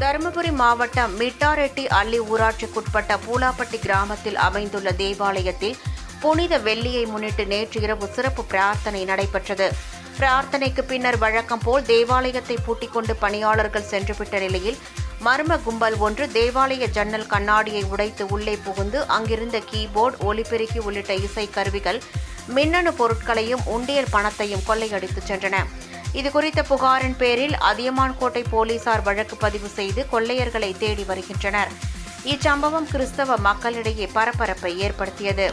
தருமபுரி மாவட்டம் மிட்டாரெட்டி அள்ளி ஊராட்சிக்குட்பட்ட பூலாப்பட்டி கிராமத்தில் அமைந்துள்ள தேவாலயத்தில் புனித வெள்ளியை முன்னிட்டு நேற்று இரவு சிறப்பு பிரார்த்தனை நடைபெற்றது. பிரார்த்தனைக்கு பின்னர் வழக்கம் போல் தேவாலயத்தை பூட்டிக் கொண்டு பணியாளர்கள் சென்றுவிட்ட நிலையில் மர்ம கும்பல் ஒன்று தேவாலய ஜன்னல் கண்ணாடியை உடைத்து உள்ளே புகுந்து அங்கிருந்த கீபோர்டு, ஒலிபெருக்கி உள்ளிட்ட இசை கருவிகள், மின்னணு பொருட்களையும் உண்டியல் பணத்தையும் கொள்ளையடித்து சென்றன. இதுகுறித்த புகாரின் பேரில் அதியமான்கோட்டை போலீசார் வழக்கு பதிவு செய்து கொள்ளையர்களை தேடி வருகின்றனர். இச்சம்பவம் கிறிஸ்தவ மக்களிடையே பரபரப்பை ஏற்படுத்தியது.